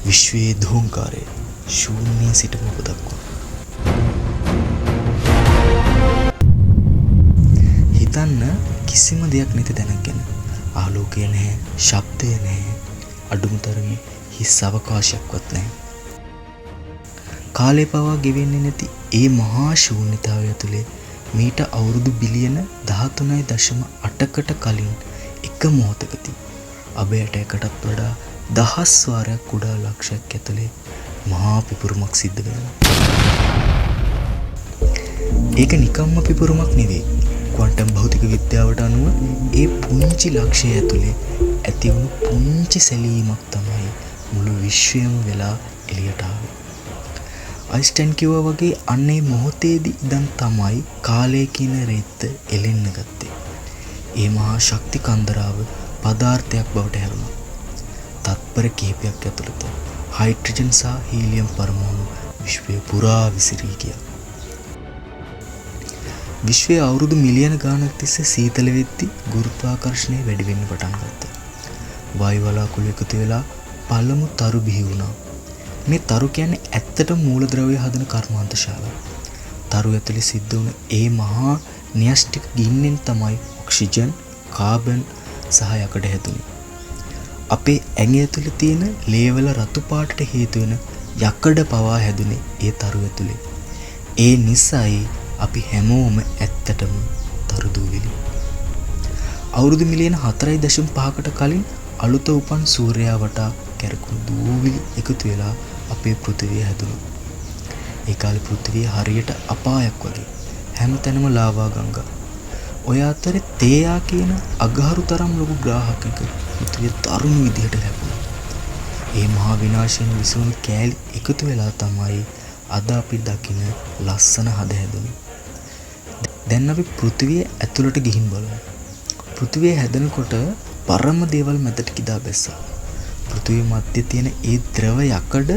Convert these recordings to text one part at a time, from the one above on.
විශ්වයේ ධෝංකාරය ශූන්‍ය සිට මොක දක්වා. හිතන්න කිසිම දෙයක් නැති තැනක් ගැන. ආලෝකය නැහැ, ශබ්දය නැහැ, අඩුම තරමේ හිස් අවකාශයක්වත් නැහැ. කාලය පවා ගෙවෙන්නේ නැති ඒ මහා ශූන්‍යතාවය තුළේ මීට අවුරුදු බිලියන 13.8කට කලින් එක මොහොතකදී අබයටයකටත් වඩා දහස් වාරයක් කුඩා ලක්ෂයක් ඇතුලේ මහා පිපුරුමක් සිද්ධ වෙනවා. ඒක නිකම්ම පිපුරුමක් නෙවෙයි. ක්වොන්ටම් භෞතික විද්‍යාවට අනුව ඒ පුංචි ලක්ෂය ඇතුලේ ඇති වුණු පුංචි සැලීමක් තමයි මුළු විශ්වයම වෙලා එළියට ආවේ. අයින්ස්ටයින් කිව්වා වගේ අන්නේ මොහොතේදී ඉඳන් තමයි කාලය කියන රෙද්ද එලෙන්න ගත්තේ. ඒ මහා ශක්ති කන්දරාව පදාර්ථයක් බවට හැරුණා. තත්පර කිහිපයක් ඇතුළත හයිඩ්‍රජන් සහ හීලියම් පරමාණු විශ්වය පුරා විසිරී ගියා. විශ්වයේ අවුරුදු මිලියන ගාණක් තිස්සේ සීතල වෙද්දී ගුරුත්වාකර්ෂණය වැඩි වෙන්න පටන් ගත්තා. වායු වලාකුළු එකතු වෙලා පළමු තරු බිහි වුණා. මේ තරු කියන්නේ ඇත්තටම මූලද්‍රව්‍ය හදන කර්මාන්තශාලාව. තරු ඇතුලේ සිද්ධ වුණ ඒ මහා න්‍යෂ්ටික ගින්නෙන් තමයි ඔක්සිජන්, කාබන් සහ යකඩ හැදුනේ. අපේ ඇඟ ඇතුලේ තියෙන ලේවල රතු පාටට හේතු වෙන යකඩ පවා හැදුනේ ඒ තරු ඇතුලේ. ඒ නිසායි අපි හැමෝම ඇත්තටම තරු දූවිලි. අවුරුදු මිලියන 4.5කට කලින් අලුත උපන් සූර්යයා වටා කැරකුණු දූවිලි එකතු වෙලා අපේ පෘථිවිය හැදුණා. ඒ කාලේ පෘථිවිය හරියට අපායක් වගේ. හැමතැනම ලාවා ගංගා. ඔය අතරේ තේයා කියන අගහරු තරම් ලොකු ග්‍රාහකයක පෘථිවිය තරුණ විදිහට ලැබුණා. ඒ මහා විනාශයෙන් විසුණු කෑලි එකතු වෙලා තමයි අද අපි දකින ලස්සන හද හැදුනේ. දැන් අපි පෘථිවිය ඇතුළට ගිහින් බලමු. පෘථිවිය හැදෙනකොට පරම දේවල් මැදට කිදා බැස්සා. පෘථිවිය මැද්දේ තියෙන ඒ ද්‍රව යකඩ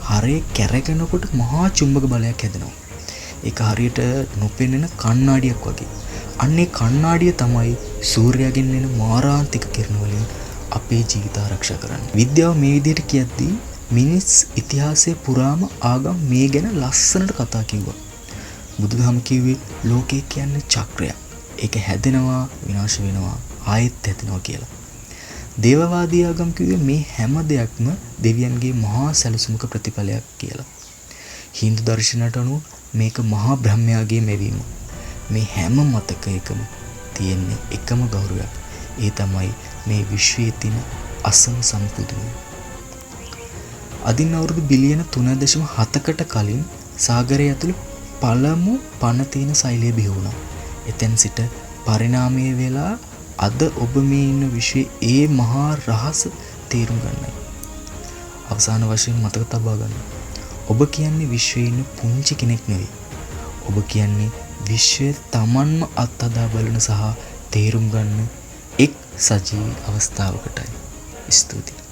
හරේ කැරකෙනකොට මහා චුම්බක බලයක් හැදෙනවා. ඒක හරියට නොපෙනෙන කණ්ණාඩියක් වගේ. අන්නේ කණ්ණාඩිය තමයි සූර්යයාගෙන් එන මාරාන්තික කිරණ වලින් අපේ ජීවිත ආරක්ෂා කරන්නේ. විද්‍යාව මේ විදිහට කියද්දී මිනිස් ඉතිහාසයේ පුරාම ආගම් මේ ගැන ලස්සනට කතා කිව්වා. බුදුදහම කිව්වේ ලෝකය කියන්නේ චක්‍රයක්. ඒක හැදෙනවා, විනාශ වෙනවා, ආයෙත් හැදෙනවා කියලා. දේවවාදී ආගම් කිව්වේ මේ හැම දෙයක්ම දෙවියන්ගේ මහා සැලසුමක ප්‍රතිඵලයක් කියලා. හින්දු දර්ශනයට අනුව මේක මහා බ්‍රහ්මයාගේ මෙවීම. මේ හැම මතකයකම තියෙන්නේ එකම ගෞරවයක්. ඒ තමයි මේ විශ්වයේ තියෙන අසම සම්පූර්ණ. අදින් අවුරුදු බිලියන 3.7කට කලින් සාගරය ඇතුළේ පළමු පණ තියෙන සෛලය බිහි වුණා. එතෙන් සිට පරිණාමය වෙලා අද ඔබ මේ ඉන්න විශ්වයේ ඒ මහා රහස තේරුම් ගන්නයි. අවසාන වශයෙන් මතක තබා ගන්න. ඔබ කියන්නේ විශ්වයේ ඉන්න පුංචි කෙනෙක් නෙවෙයි. ඔබ කියන්නේ විශ්වය තමන්ම අත්හදා බලන සහ තේරුම් ගන්න එක් සජීවී අවස්ථාවකටයි. ස්තුතියි.